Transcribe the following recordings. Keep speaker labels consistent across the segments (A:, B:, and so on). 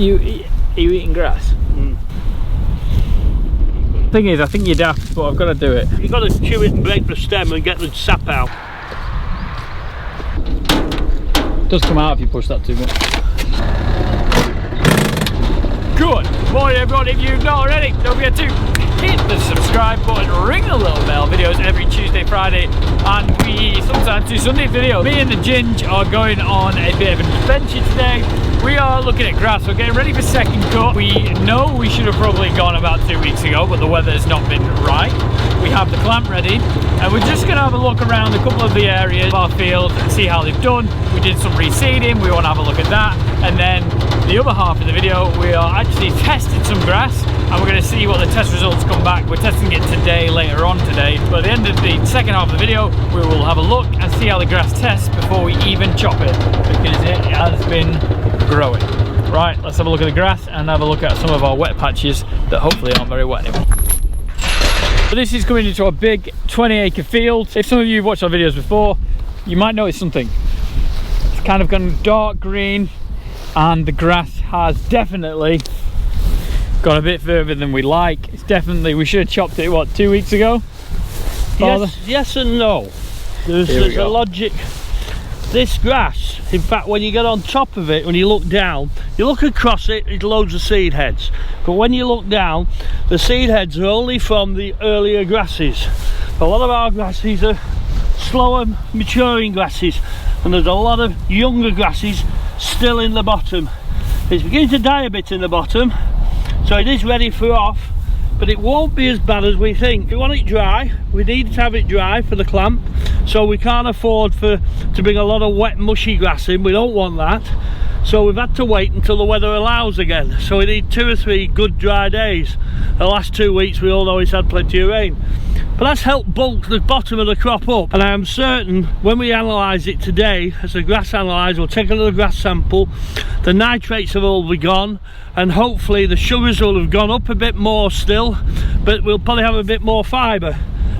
A: Are you eating grass? Thing is, I think you're daft, but I've got to do it.
B: You've got to chew it and break the stem and get the sap out.
A: It does come out if you push that too much. Good morning everyone, if you've not already, don't forget to hit the subscribe button, ring the little bell. Videos every Tuesday, Friday, and we sometimes do Sunday video. Me and the Ginge are going on a bit of an adventure today. We are looking at grass, we're getting ready for second cut. We know we should have probably gone about 2 weeks ago, but the weather has not been right. We have the clamp ready, and we're just going to have a look around a couple of the areas of our field and see how they've done. We did some reseeding, we want to have a look at that, and then the other half of the video, we are actually testing some grass, and we're going to see what the test results come back. We're testing it today, later on today, but at the end of the second half of the video, we will have a look and see how the grass tests before we even chop it, because it has been growing. Right, let's have a look at the grass and have a look at some of our wet patches that hopefully aren't very wet anymore. So this is coming into a big 20-acre field. If some of you have watched our videos before, you might notice something. It's kind of gone dark green, and the grass has definitely gone a bit further than we like. It's definitely, we should have chopped it, what, 2 weeks ago? Father?
B: Yes and no. There's a logic. This grass, in fact, when you get on top of it, when you look down, you look across it, there's loads of seed heads. But when you look down, the seed heads are only from the earlier grasses. A lot of our grasses are slower maturing grasses, and there's a lot of younger grasses still in the bottom. It's beginning to die a bit in the bottom, so it is ready for off, but it won't be as bad as we think. We want it dry, we need to have it dry for the clamp, so we can't afford to bring a lot of wet mushy grass in. We don't want that, so we've had to wait until the weather allows again. So we need 2 or 3 good dry days. The last 2 weeks we all know it's had plenty of rain, but that's helped bulk the bottom of the crop up, and I am certain when we analyse it today as a grass analyzer, we'll take another grass sample, the nitrates have all be gone, and hopefully the sugars will have gone up a bit more still, but we'll probably have a bit more fibre,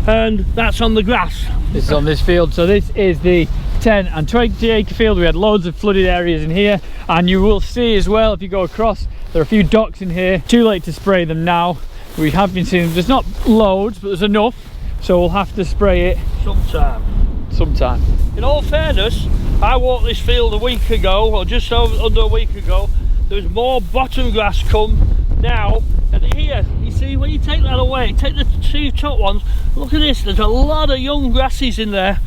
B: and that's on the grass.
A: This is on this field. So this is the 10 and 20 acre field. We had loads of flooded areas in here, and you will see as well if you go across, there are a few docks in here. Too late to spray them now. We have been seeing, there's not loads, but there's enough, so we'll have to spray it sometime.
B: In all fairness, I walked this field a week ago, or just under a week ago. There's more bottom grass come now, and here you see when you take that away, take the 2 top ones, look at this, there's a lot of young grasses in there.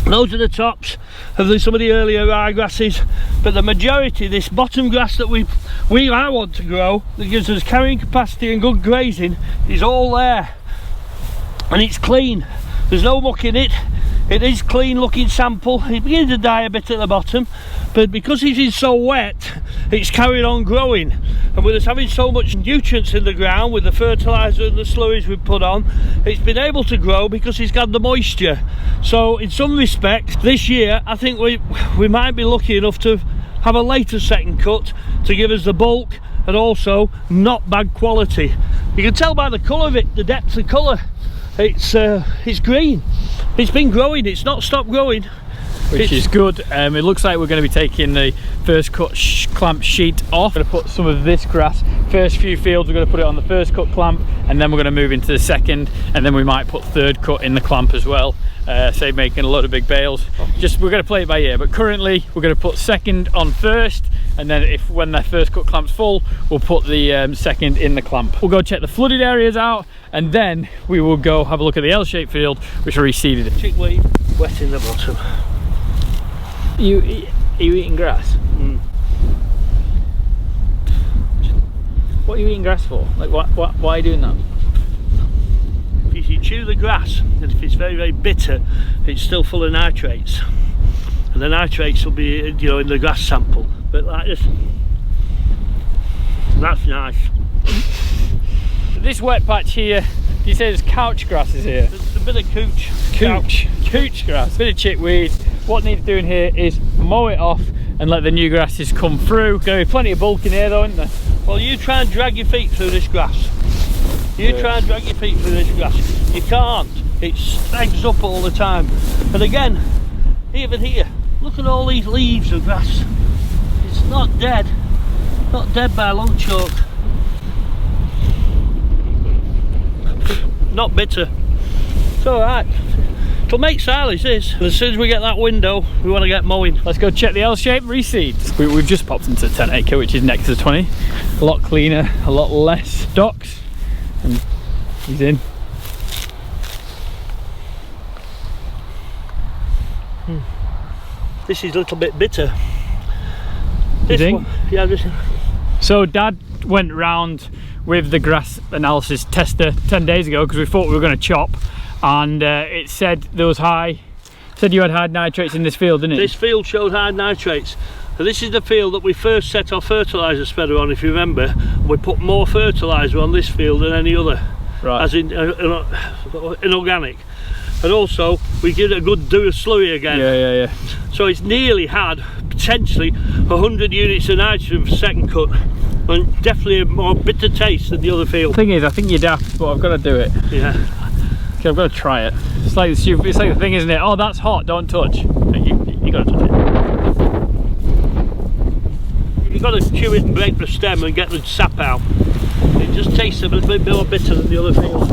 B: Those are the tops of some of the earlier rye grasses, but the majority, this bottom grass that I want to grow, that gives us carrying capacity and good grazing, is all there, and it's clean. There's no muck in it. It is clean looking sample. It's beginning to die a bit at the bottom, but because it is so wet, it's carried on growing, and with us having so much nutrients in the ground with the fertiliser and the slurries we've put on, it's been able to grow because it's got the moisture. So in some respects this year I think we might be lucky enough to have a later second cut to give us the bulk and also not bad quality. You can tell by the colour of it, the depth of colour. It's green. It's been growing, it's not stopped growing,
A: which is good. It looks like we're going to be taking the first cut clamp sheet off. We're going to put some of this grass, first few fields we're going to put it on the first cut clamp, and then we're going to move into the second, and then we might put third cut in the clamp as well, say making a lot of big bales. Just we're going to play it by ear, but currently we're going to put second on first, and then when their first cut clamp's full, we'll put the second in the clamp. We'll go check the flooded areas out, and then we will go have a look at the L-shaped field which are reseeded.
B: Chickweed wet in the bottom.
A: Are you eating grass? What are you eating grass for? Like why are you doing that?
B: If you chew the grass, and if it's very, very bitter, it's still full of nitrates, and the nitrates will be, you know, in the grass sample. But like this, that's nice.
A: This wet patch here, you say there's couch grasses here?
B: There's a bit of
A: couch grass, a bit of chickweed. What needs doing here is mow it off and let the new grasses come through. Going to be plenty of bulk in here though, isn't there?
B: Well, you try and drag your feet through this grass. Try and drag your feet through this grass. You can't. It snags up all the time. And again, even here, look at all these leaves of grass. It's not dead. Not dead by a long chalk. Not bitter. It's alright. It'll make silage, this. And as soon as we get that window, we want to get mowing.
A: Let's go check the L-shaped reseed. We've just popped into the 10 acre, which is next to the 20. A lot cleaner, a lot less docks. And he's in.
B: This is a little bit bitter.
A: You think?
B: Yeah, this.
A: So Dad went round with the grass analysis tester 10 days ago because we thought we were going to chop, and it said there was said you had high nitrates in this field, didn't it?
B: This field showed high nitrates. So this is the field that we first set our fertiliser spreader on, if you remember. We put more fertiliser on this field than any other,
A: Right.
B: as in organic. And also we give it a good do of slurry again.
A: Yeah.
B: So it's nearly had potentially 100 units of nitrogen for second cut, and definitely a more bitter taste than the other field.
A: The thing is, I think you're daft, but I've got to do it.
B: Yeah.
A: Okay, I've got to try it. It's like the thing, isn't it? Oh, that's hot, don't touch. You got to touch it.
B: You've got to chew it and break the stem and get the sap out. It just tastes a little bit more bitter than the other field.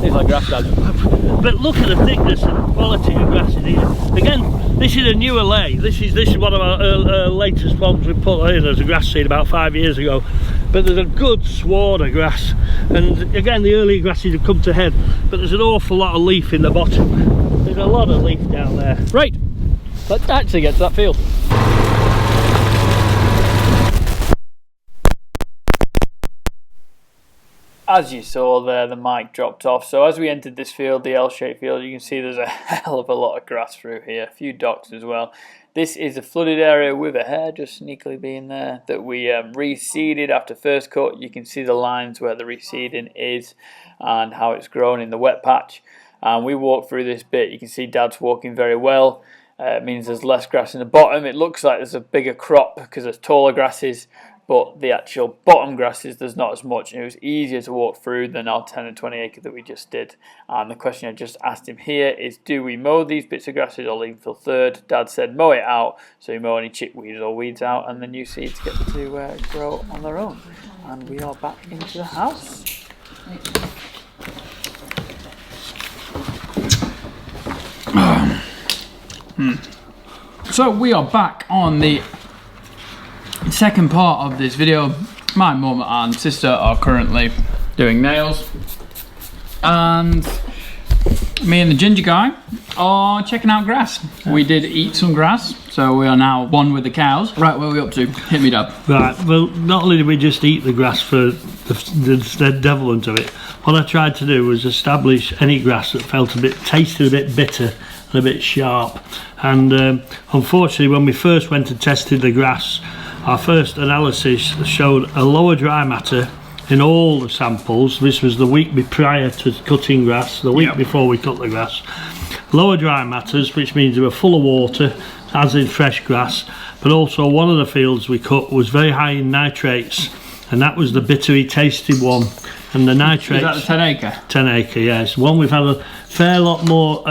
A: Tastes like grass, Dad.
B: But look at the thickness and quality of grasses here. Again, this is a newer lay. This is one of our latest ones we put in as a grass seed about 5 years ago. But there's a good sward of grass, and again the early grasses have come to head, but there's an awful lot of leaf in the bottom. There's a lot of leaf down there.
A: Right, let's actually get to that field. As you saw there, the mic dropped off. So as we entered this field, the L-shaped field, you can see there's a hell of a lot of grass through here, a few docks as well. This is a flooded area with a hair just sneakily being there that we reseeded after first cut. You can see the lines where the reseeding is and how it's grown in the wet patch. And we walked through this bit. You can see Dad's walking very well. It means there's less grass in the bottom. It looks like there's a bigger crop because there's taller grasses, but the actual bottom grasses, there's not as much, and it was easier to walk through than our 10 and 20 acre that we just did. And the question I just asked him here is, do we mow these bits of grasses or leave them till third? Dad said mow it out, so you mow any chickweeds or weeds out, and the new seeds get to grow on their own. And we are back into the house. So we are back on the second part of this video. My mum and sister are currently doing nails, and me and the ginger guy are checking out grass. We did eat some grass, so we are now one with the cows. Right, what are we up to? Hit me, Dad.
B: Right, well, not only did we just eat the grass for the devilment of it, what I tried to do was establish any grass that tasted a bit bitter and a bit sharp. And unfortunately, when we first went and tested the grass, our first analysis showed a lower dry matter in all the samples. This was the week prior to cutting grass, the week before we cut the grass. Lower dry matters, which means they were full of water, as in fresh grass, but also one of the fields we cut was very high in nitrates, and that was the bittery tasted one. And the nitrates...
A: Is that the 10 acre?
B: 10 acre, yes. One we've had a fair lot more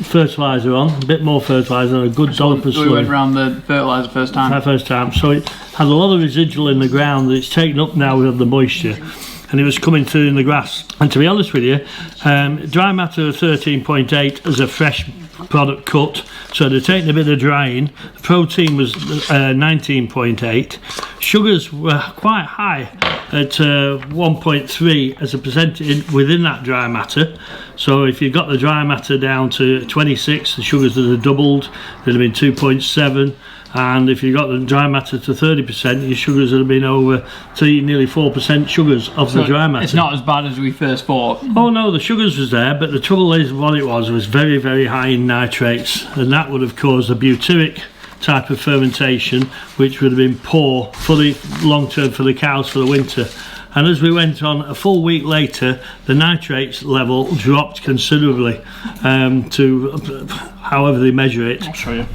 B: fertiliser on, a bit more fertiliser and a good dollop of slurry.
A: We went around the fertiliser first time.
B: So it had a lot of residual in the ground that it's taken up now with the moisture, and it was coming through in the grass. And to be honest with you, dry matter of 13.8 as a fresh product cut, so they're taking a bit of drying. The protein was 19.8. Sugars were quite high at 1.3 as a percentage within that dry matter. So if you got the dry matter down to 26, the sugars would have doubled. They'd have been 2.7. And if you got the dry matter to 30%, your sugars would have been over nearly 4% sugars of the dry matter.
A: It's not as bad as we first thought.
B: Oh no, the sugars was there, but the trouble is what it was very, very high in nitrates, and that would have caused a butyric type of fermentation, which would have been poor for the long term for the cows for the winter. And as we went on a full week later, the nitrates level dropped considerably to however they measure it.
A: I'll show you.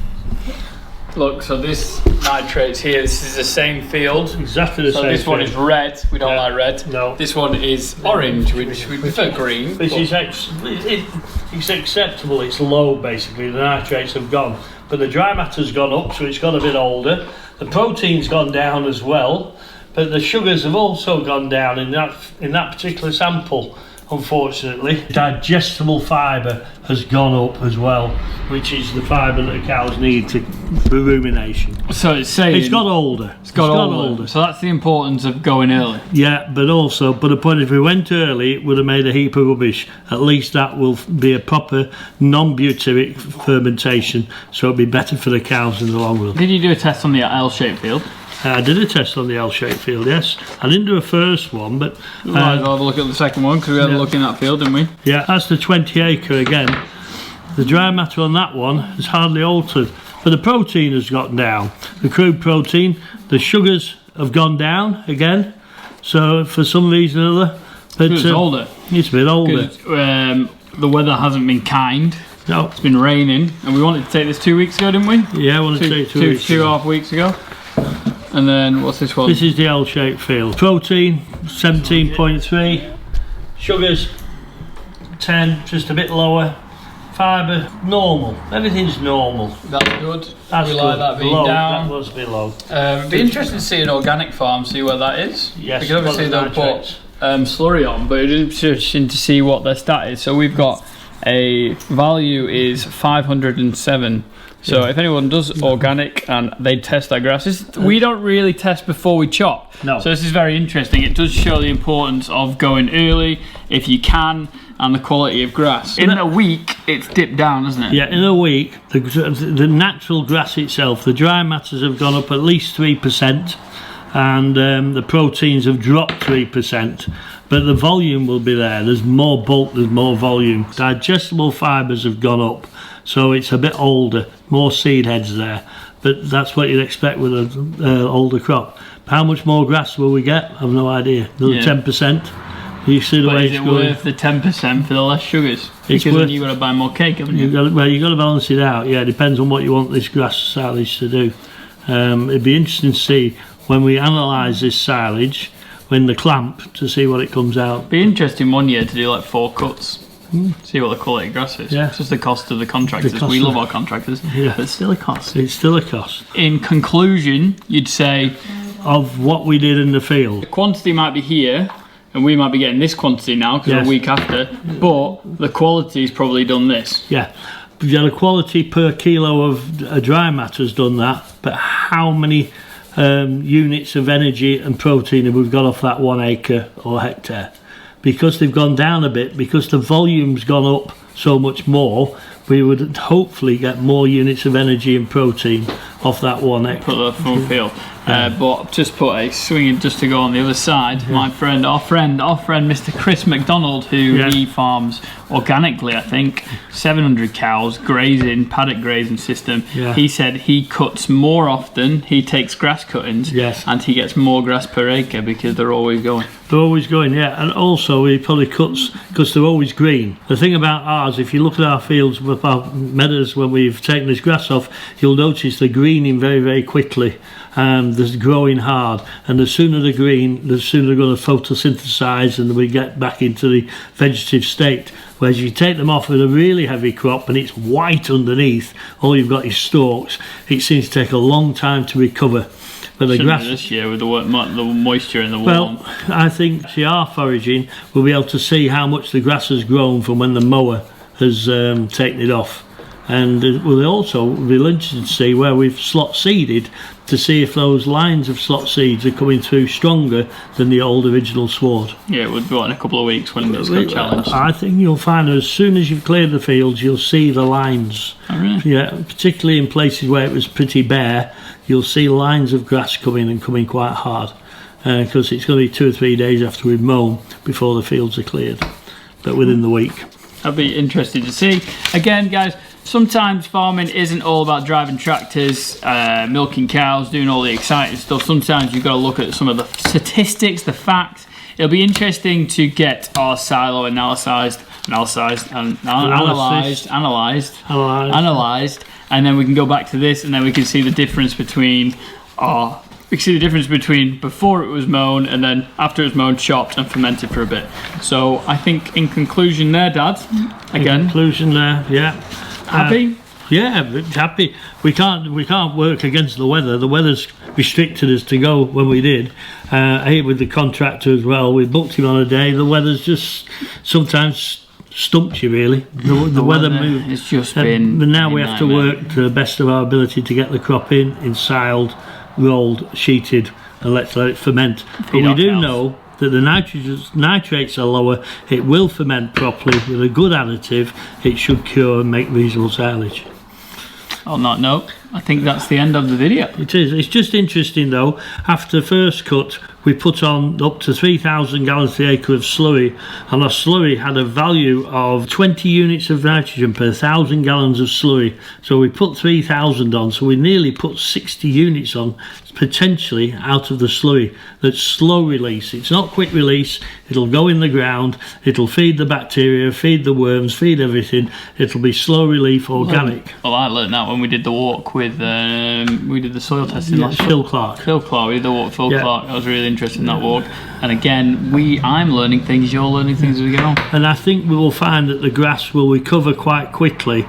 A: Look, so this nitrates here, this is the same field.
B: Exactly the same.
A: So this one is red, we don't like red.
B: No.
A: This one is orange, which we prefer green.
B: Which is it's acceptable, it's low basically, the nitrates have gone. but the dry matter's gone up, so it's got a bit older. The protein's gone down as well, but the sugars have also gone down in that particular sample. Unfortunately, digestible fibre has gone up as well, which is the fibre that the cows need for rumination.
A: So it's saying
B: it's got older.
A: It's got older. So that's the importance of going early.
B: Yeah, but the point, if we went early, it would have made a heap of rubbish. At least that will be a proper non-butyric fermentation, so it'll be better for the cows in the long run.
A: Did you do a test on the L-shaped field?
B: I did a test on the L-shaped field, yes. I didn't do a first one, but...
A: Might as well have a look at the second one, because we had a look in that field, didn't we?
B: Yeah, that's the 20 acre again. The dry matter on that one has hardly altered, but the protein has gotten down. The crude protein, the sugars have gone down again, so for some reason or other... But,
A: it's older.
B: It's a bit older.
A: The weather hasn't been kind.
B: No.
A: It's been raining, and we wanted to take this 2 weeks ago, didn't we?
B: Yeah, I wanted to take 2 weeks
A: ago. 2.5 weeks ago. And then what's this one?
B: This is the L-shaped field. Protein 17.3, sugars 10, just a bit lower. Fibre normal. Everything's normal.
A: That's good.
B: That's
A: we
B: good.
A: like that being
B: low.
A: down.
B: That was below.
A: It'd be interesting to see an organic farm, see where that is.
B: Yes.
A: Because obviously they'll put slurry on, but it'd be interesting to see what their stat is. So we've got a value is 507. So if anyone does organic and they test their grasses, we don't really test before we chop.
B: No.
A: So this is very interesting. It does show the importance of going early if you can, and the quality of grass. In a week, it's dipped down, hasn't it?
B: Yeah, in a week, the natural grass itself, the dry matters have gone up at least 3%, and the proteins have dropped 3%. But the volume will be there. There's more bulk, there's more volume. Digestible fibres have gone up, so it's a bit older, more seed heads there. But that's what you'd expect with an older crop. How much more grass will we get? I've no idea. Another 10%. You see the way it's going.
A: Is it worth the 10% for the less sugars? Because then you've got to buy more cake, haven't you?
B: You've got to balance it out. Yeah, it depends on what you want this grass silage to do. It'd be interesting to see when we analyse this silage, when the clamp, to see what it comes out.
A: Be interesting one year to do like 4 cuts. See what the quality of grass is.
B: Yeah.
A: It's just the cost of the contractors. We love our contractors, but it's still a cost.
B: It's still a cost.
A: In conclusion, you'd say
B: of what we did in the field.
A: The quantity might be here, and we might be getting this quantity now because a week after, but the quality's probably done this.
B: Yeah. The quality per kilo of dry matter has done that, but how many units of energy and protein have we got off that 1 acre or hectare? Because they've gone down a bit, because the volume's gone up so much more, we would hopefully get more units of energy and protein off that 1 hectare.
A: Put the full field. But just put a swinging just to go on the other side. My friend, our friend, Mr. Chris McDonald, who he farms organically, I think, 700 cows, grazing, paddock grazing system. He said he cuts more often, he takes grass cuttings, and he gets more grass per acre because they're always going.
B: They're always going, yeah, and also he probably cuts because they're always green. The thing about ours, if you look at our fields with our meadows when we've taken this grass off, you'll notice they're greening very, very quickly. And they're growing hard, and the sooner they're green, the sooner they're going to photosynthesize and we get back into the vegetative state. Whereas you take them off with a really heavy crop and it's white underneath, all you've got is stalks, it seems to take a long time to recover. But the grass
A: this year with the moisture in the warm.
B: Well, I think if you are foraging, we'll be able to see how much the grass has grown from when the mower has taken it off. And we'll also be interested to see where we've slot seeded to see if those lines of slot seeds are coming through stronger than the old original sward.
A: Yeah, it would be in a couple of weeks when it's got challenged.
B: I think you'll find as soon as you've cleared the fields, you'll see the lines.
A: Oh, really?
B: Yeah, particularly in places where it was pretty bare, you'll see lines of grass coming quite hard. Because it's going to be 2 or 3 days after we've mown before the fields are cleared. But within the week.
A: That'd be interesting to see. Again, guys, sometimes farming isn't all about driving tractors, milking cows, doing all the exciting stuff. Sometimes you've got to look at some of the statistics, the facts. It'll be interesting to get our silo analysed, and then we can go back to this, and then we can see the difference between before it was mown and then after it was mown, chopped and fermented for a bit. So I think in conclusion there, Dad, again.
B: In conclusion there, yeah.
A: Happy?
B: Yeah, happy. We can't work against the weather. The weather's restricted us to go when we did. Here with the contractor as well, we booked him on a day. The weather's just sometimes stumped you really. The weather moved.
A: It's just been.
B: But now we have to work to the best of our ability to get the crop in, siled, rolled, sheeted, and let it ferment. But we do know that the nitrates are lower. It will ferment properly with a good additive. It should cure and make reasonable silage.
A: On that note, I think that's the end of the video.
B: It is. It's just interesting though, after first cut we put on up to 3,000 gallons to the acre of slurry, and our slurry had a value of 20 units of nitrogen per 1,000 gallons of slurry. So we put 3,000 on, so we nearly put 60 units on potentially out of the slurry. That's slow release. It's not quick release. It'll go in the ground, it'll feed the bacteria, feed the worms, feed everything. It'll be slow relief, organic.
A: Well, I learned that when we did the walk with we did the soil testing last
B: Phil Clark.
A: Phil Clark, we did the walk with Phil Clark. That was really interesting, that walk. And again, I'm learning things, you're learning things as we go.
B: And I think we will find that the grass will recover quite quickly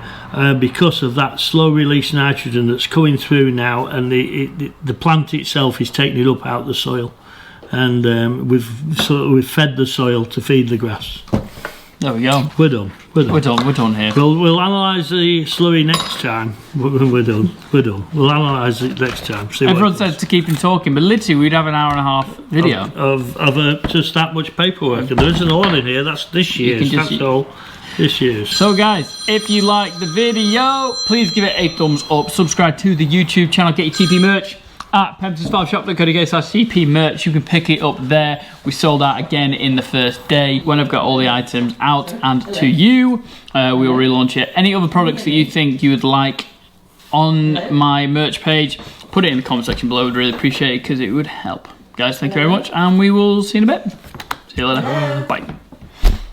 B: because of that slow release nitrogen that's coming through now, and the plant itself is taking it up out of the soil, and we've fed the soil to feed the grass.
A: There we go.
B: We're done.
A: We're done here.
B: We'll analyse the slurry next time. We're done. We'll analyse it next time.
A: Everyone says to keep him talking, but literally we'd have an hour and a half video
B: of just that much paperwork, and there isn't a lot in here. That's this year's. That's all. This year's.
A: So guys, if you like the video, please give it a thumbs up. Subscribe to the YouTube channel. Get your TP merch at pembertonsfarmshop.co.uk/CP merch. You can pick it up there. We sold out again in the first day. When I've got all the items out and to you, we will relaunch it. Any other products that you think you would like on my merch page, put it in the comment section below. I'd really appreciate it because it would help. Guys, thank you very much, and we will see you in a bit. See you later. Bye.